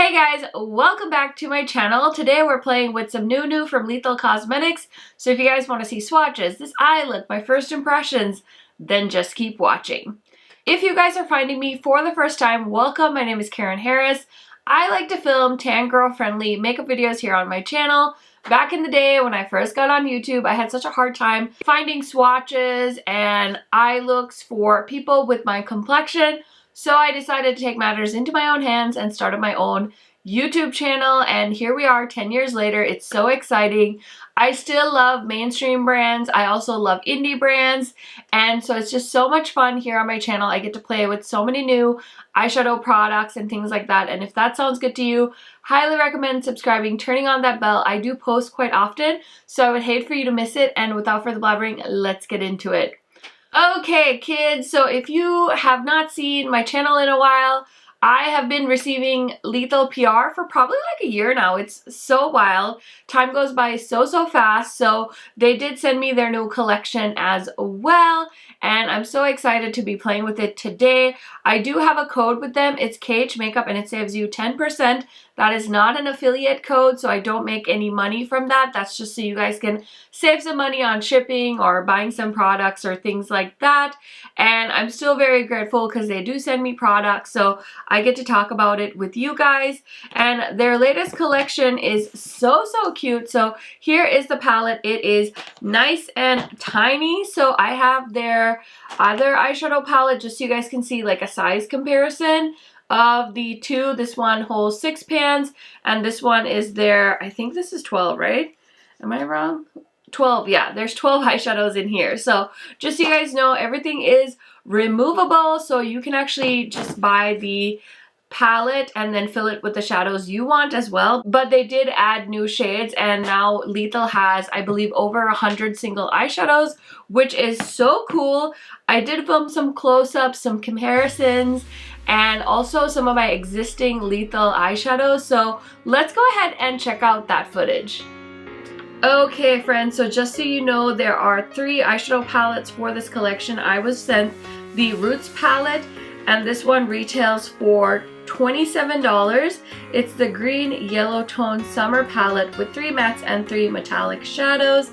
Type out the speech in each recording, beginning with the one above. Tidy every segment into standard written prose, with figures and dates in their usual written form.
Hey guys, welcome back to my channel. Today we're playing with some new from Lethal Cosmetics. So if you guys want to see swatches, this eye look, my first impressions, then just keep watching. If you guys are finding me for the first time, welcome. My name is Karen Harris. I like to film tan girl friendly makeup videos here on my channel. Back in the day when I first got on YouTube, I had such a hard time finding swatches and eye looks for people with my complexion. So I decided to take matters into my own hands and started my own YouTube channel, and here we are 10 years later. It's so exciting. I still love mainstream brands. I also love indie brands, and so it's just so much fun here on my channel. I get to play with so many new eyeshadow products and things like that, and if that sounds good to you, highly recommend subscribing, turning on that bell. I do post quite often, so I would hate for you to miss it, and without further blabbering, let's get into it. Okay, kids, so if you have not seen my channel in a while, I have been receiving Lethal PR for probably like a year now. It's so wild. Time goes by so fast. So they did send me their new collection as well, and I'm so excited to be playing with it today. I do have a code with them. It's KH Makeup and it saves you 10%. That is not an affiliate code, so I don't make any money from that. That's just so you guys can save some money on shipping or buying some products or things like that. And I'm still very grateful because they do send me products, so I get to talk about it with you guys. And their latest collection is so cute. So here is the palette. It is nice and tiny. So I have their other eyeshadow palette just so you guys can see like a size comparison of the two. This one holds 6 pans and this one is their, I think this is 12, right? Am I wrong? 12, yeah, there's 12 eyeshadows in here. So just so you guys know, everything is removable, so you can actually just buy the palette and then fill it with the shadows you want as well. But they did add new shades, and now Lethal has, I believe, over 100 single eyeshadows, which is so cool. I did film some close-ups, some comparisons, and also some of my existing Lethal eyeshadows. So let's go ahead and check out that footage. Okay friends, so just so you know, there are 3 eyeshadow palettes for this collection. I was sent the Roots palette, and this one retails for $27. It's the green yellow tone summer palette with 3 mattes and 3 metallic shadows.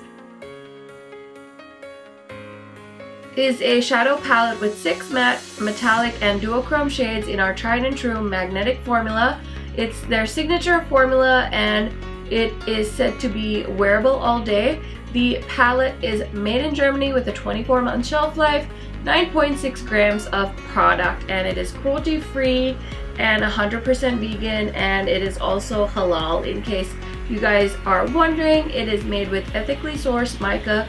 Is a shadow palette with 6 matte, metallic, and duochrome shades in our tried and true magnetic formula. It's their signature formula and it is said to be wearable all day. The palette is made in Germany with a 24-month shelf life, 9.6 grams of product, and it is cruelty free and 100% vegan, and it is also halal. In case you guys are wondering, it is made with ethically sourced mica.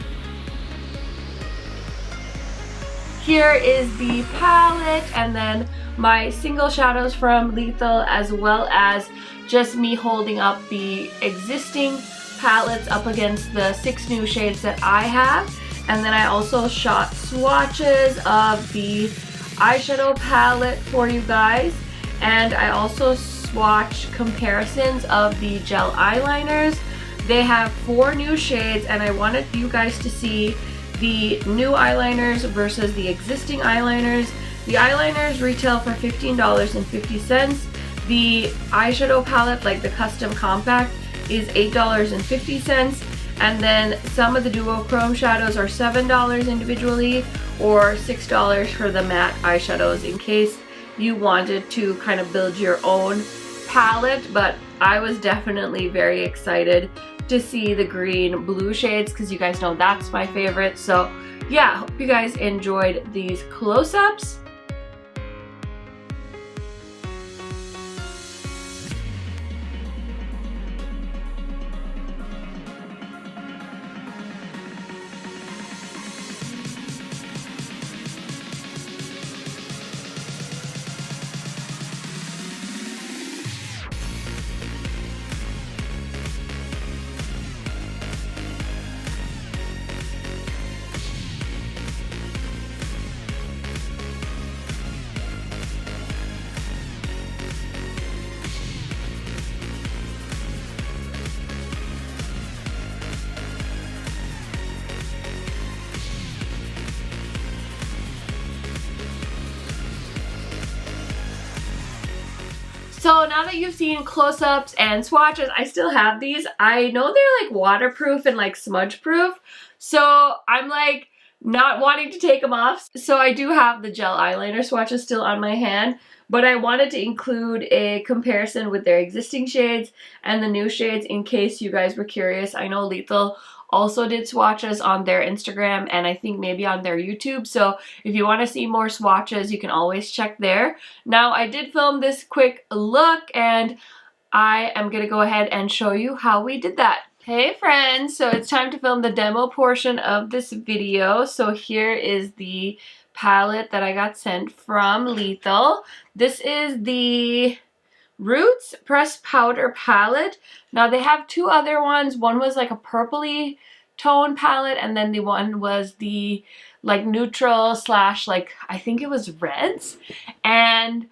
Here is the palette, and then my single shadows from Lethal, as well as just me holding up the existing palettes up against the 6 new shades that I have. And then I also shot swatches of the eyeshadow palette for you guys, and I also swatched comparisons of the gel eyeliners. They have 4 new shades, and I wanted you guys to see the new eyeliners versus the existing eyeliners. The eyeliners retail for $15.50. The eyeshadow palette, like the custom compact, is $8.50. And then some of the duochrome shadows are $7 individually, or $6 for the matte eyeshadows in case you wanted to kind of build your own palette. But I was definitely very excited to see the green blue shades because you guys know that's my favorite. So yeah, hope you guys enjoyed these close-ups. So now that you've seen close-ups and swatches, I still have these. I know they're like waterproof and like smudge proof, so I'm like not wanting to take them off. So I do have the gel eyeliner swatches still on my hand, but I wanted to include a comparison with their existing shades and the new shades in case you guys were curious. I know Lethal also did swatches on their Instagram and I think maybe on their YouTube. So if you want to see more swatches, you can always check there. Now, I did film this quick look and I am going to go ahead and show you how we did that. Hey friends, so it's time to film the demo portion of this video. So here is the palette that I got sent from Lethal. This is the Roots Pressed Powder palette. Now they have two other ones. One was like a purpley tone palette and then the one was the like neutral slash like I think it was reds. And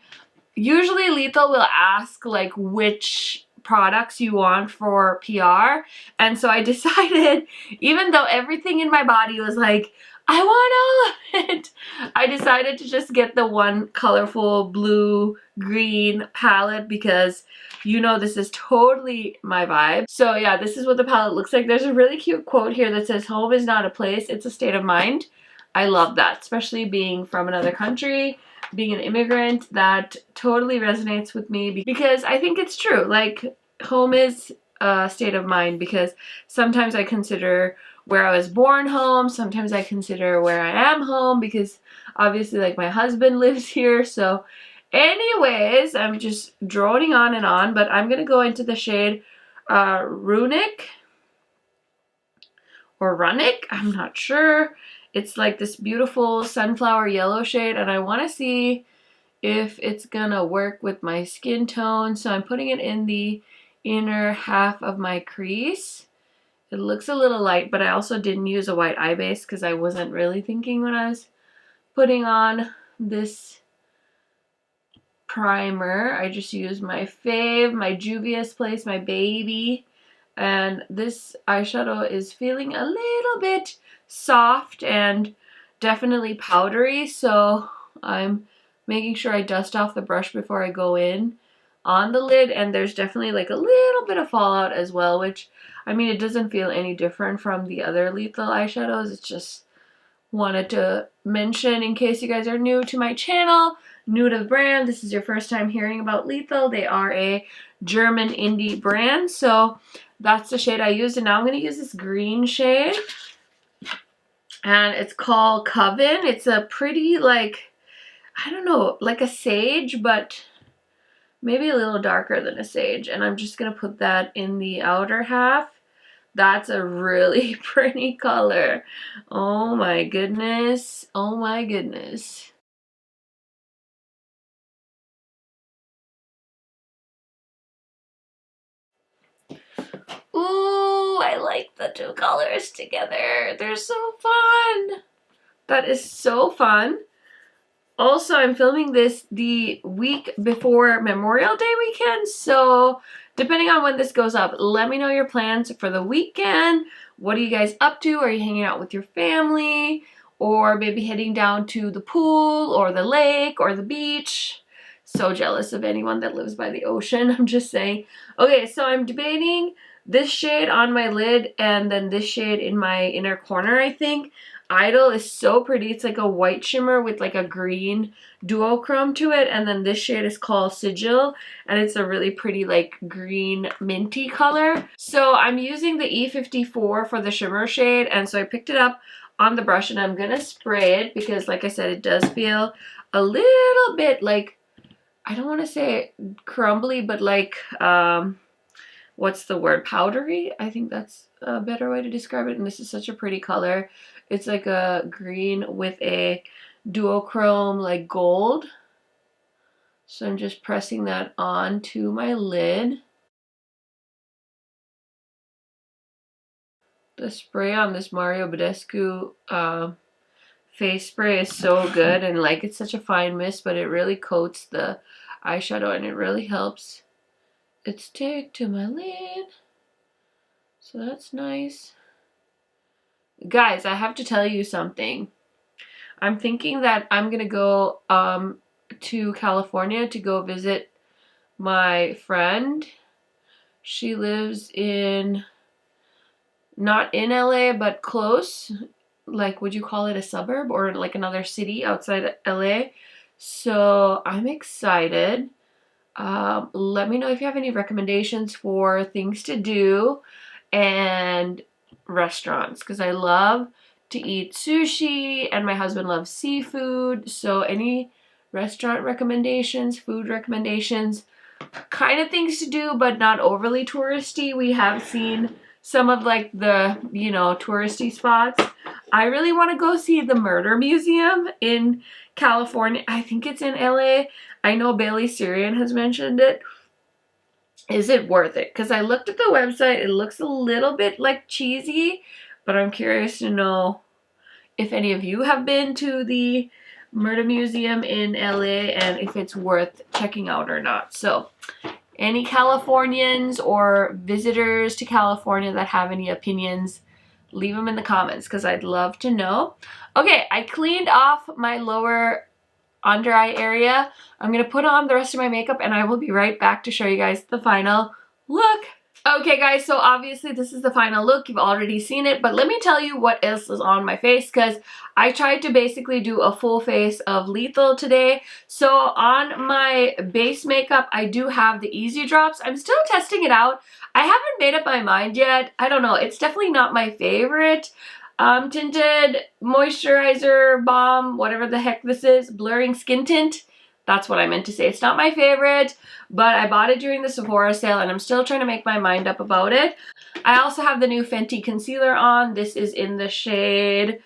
usually Lethal will ask like which products you want for PR, and so I decided, even though everything in my body was like I want all of it, I decided to just get the one colorful blue green palette because you know this is totally my vibe. So yeah, this is what the palette looks like. There's a really cute quote here that says, "Home is not a place, it's a state of mind." I love that, especially being from another country, being an immigrant. That totally resonates with me because I think it's true. Like, home is a state of mind because sometimes I consider where I was born home, sometimes I consider where I am home because obviously like my husband lives here. So anyways, I'm just droning on and on, but I'm gonna go into the shade Runic or Runic, I'm not sure. It's like this beautiful sunflower yellow shade and I want to see if it's gonna work with my skin tone. So I'm putting it in the inner half of my crease. It looks a little light, but I also didn't use a white eye base because I wasn't really thinking when I was putting on this primer. I just used my fave, my Juvia's Place, my baby. And this eyeshadow is feeling a little bit soft and definitely powdery, so I'm making sure I dust off the brush before I go in on the lid. And there's definitely like a little bit of fallout as well, which, I mean, it doesn't feel any different from the other Lethal eyeshadows. It's just wanted to mention in case you guys are new to my channel, new to the brand, this is your first time hearing about Lethal. They are a German indie brand, so that's the shade I used. And now I'm going to use this green shade, and it's called Coven. It's a pretty, like, I don't know, like a sage, but maybe a little darker than a sage. And I'm just going to put that in the outer half. That's a really pretty color. Oh my goodness. Oh my goodness. Ooh, I like the two colors together. They're so fun. That is so fun. Also, I'm filming this the week before Memorial Day weekend, so depending on when this goes up, let me know your plans for the weekend. What are you guys up to? Are you hanging out with your family? Or maybe heading down to the pool or the lake or the beach? So jealous of anyone that lives by the ocean, I'm just saying. Okay, so I'm debating this shade on my lid and then this shade in my inner corner, I think. Idol is so pretty. It's like a white shimmer with like a green duochrome to it, and then this shade is called Sigil, and it's a really pretty like green minty color. So I'm using the E54 for the shimmer shade, and so I picked it up on the brush and I'm gonna spray it because, like I said, it does feel a little bit like, I don't want to say crumbly, but like what's the word, powdery? I think that's a better way to describe it. And this is such a pretty color. It's like a green with a duochrome like gold. So I'm just pressing that onto my lid. The spray on this Mario Badescu face spray is so good, and like it's such a fine mist, but it really coats the eyeshadow and it really helps it stick to my lid. So that's nice. Guys, I have to tell you something. I'm thinking that I'm gonna go to California to go visit my friend. She lives in, not in LA, but close. Like, would you call it a suburb or like another city outside LA? So I'm excited. Let me know if you have any recommendations for things to do and restaurants, because I love to eat sushi and my husband loves seafood. So any restaurant recommendations, food recommendations, kind of things to do, but not overly touristy. We have seen some of like the, you know, touristy spots. I really want to go see the Murder Museum in California. I think it's in LA. I know Bailey Syrian has mentioned it. Is it worth it? Because I looked at the website. It looks a little bit like cheesy, but I'm curious to know if any of you have been to the Murder Museum in LA and if it's worth checking out or not. So any Californians or visitors to California that have any opinions, leave them in the comments because I'd love to know. Okay, I cleaned off my lower under eye area. I'm going to put on the rest of my makeup and I will be right back to show you guys the final look. Okay guys, so obviously this is the final look. You've already seen it, but let me tell you what else is on my face because I tried to basically do a full face of Lethal today. So on my base makeup, I do have the Easy Drops. I'm still testing it out. I haven't made up my mind yet. I don't know. It's definitely not my favorite. Tinted moisturizer balm, whatever the heck this is, blurring skin tint. That's what I meant to say. It's not my favorite, but I bought it during the Sephora sale and I'm still trying to make my mind up about it. I also have the new Fenty concealer on. This is in the shade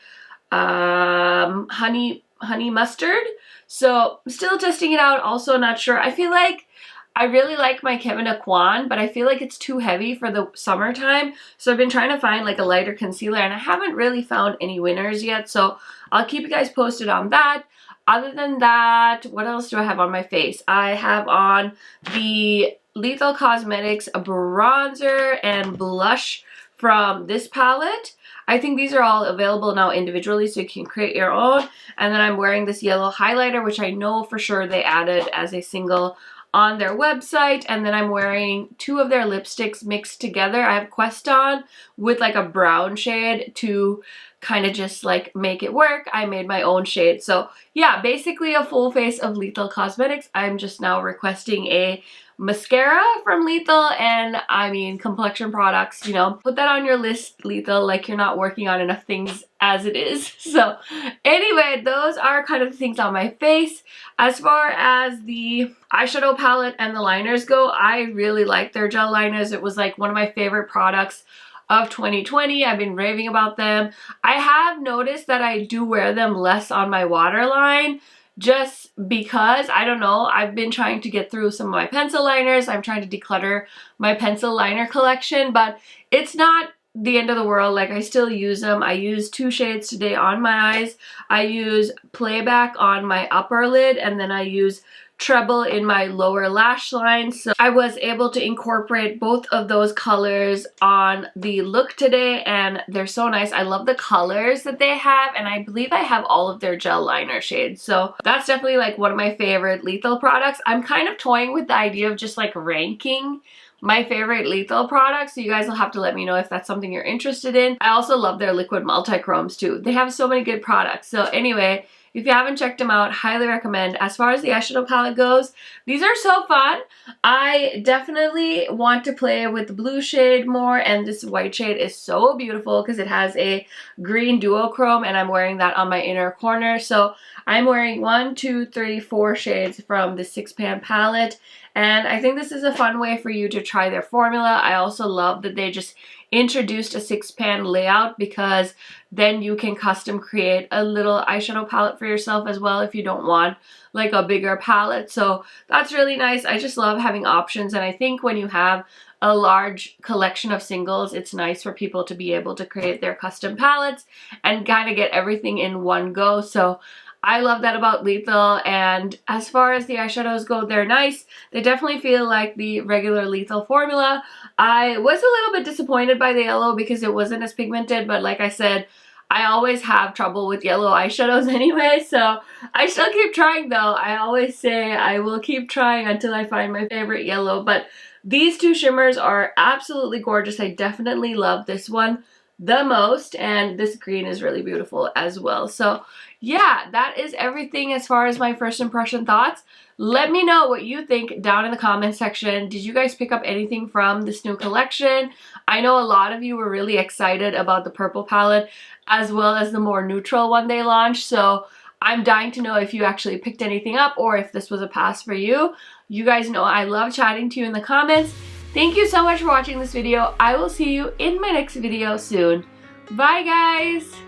honey mustard. So I'm still testing it out. Also not sure. I feel like I really like my Kevin Aquan, but I feel like it's too heavy for the summertime. So I've been trying to find like a lighter concealer and I haven't really found any winners yet. So I'll keep you guys posted on that. Other than that, what else do I have on my face? I have on the Lethal Cosmetics bronzer and blush from this palette. I think these are all available now individually, so you can create your own. And then I'm wearing this yellow highlighter, which I know for sure they added as a single on their website. And then I'm wearing two of their lipsticks mixed together. I have Quest on with like a brown shade to kind of just like make it work. I made my own shade. So yeah, basically a full face of Lethal Cosmetics. I'm just now requesting a mascara from Lethal, and I mean complexion products, you know, put that on your list, Lethal, like you're not working on enough things as it is. So anyway, those are kind of the things on my face. As far as the eyeshadow palette and the liners go, I really like their gel liners. It was like one of my favorite products of 2020. I've been raving about them. I have noticed that I do wear them less on my waterline just because, I don't know, I've been trying to get through some of my pencil liners. I'm trying to declutter my pencil liner collection, but it's not the end of the world. Like, I still use them. I use two shades today on my eyes. I use Playback on my upper lid, and then I use Treble in my lower lash line. So I was able to incorporate both of those colors on the look today, and they're so nice. I love the colors that they have, and I believe I have all of their gel liner shades. So that's definitely like one of my favorite Lethal products. I'm kind of toying with the idea of just like ranking my favorite Lethal products, so you guys will have to let me know if that's something you're interested in. I also love their liquid multi-chromes too. They have so many good products. So anyway, if you haven't checked them out, highly recommend. As far as the eyeshadow palette goes, these are so fun. I definitely want to play with the blue shade more, and this white shade is so beautiful because it has a green duochrome, and I'm wearing that on my inner corner. So I'm wearing 1, 2, 3, 4 shades from the 6-pan palette, and I think this is a fun way for you to try their formula. I also love that they just introduced a 6-pan layout, because then you can custom create a little eyeshadow palette for yourself as well if you don't want like a bigger palette. So that's really nice. I just love having options, and I think when you have a large collection of singles, it's nice for people to be able to create their custom palettes and kind of get everything in one go. So I love that about Lethal. And as far as the eyeshadows go, they're nice. They definitely feel like the regular Lethal formula. I was a little bit disappointed by the yellow because it wasn't as pigmented, but like I said, I always have trouble with yellow eyeshadows anyway, so I still keep trying though. I always say I will keep trying until I find my favorite yellow, but these two shimmers are absolutely gorgeous. I definitely love this one the most, and this green is really beautiful as well. So yeah, that is everything as far as my first impression thoughts. Let me know what you think down in the comment section. Did you guys pick up anything from this new collection? I know a lot of you were really excited about the purple palette as well as the more neutral one they launched, so I'm dying to know if you actually picked anything up or if this was a pass for you. You guys know I love chatting to you in the comments. Thank you so much for watching this video. I will see you in my next video soon. Bye guys!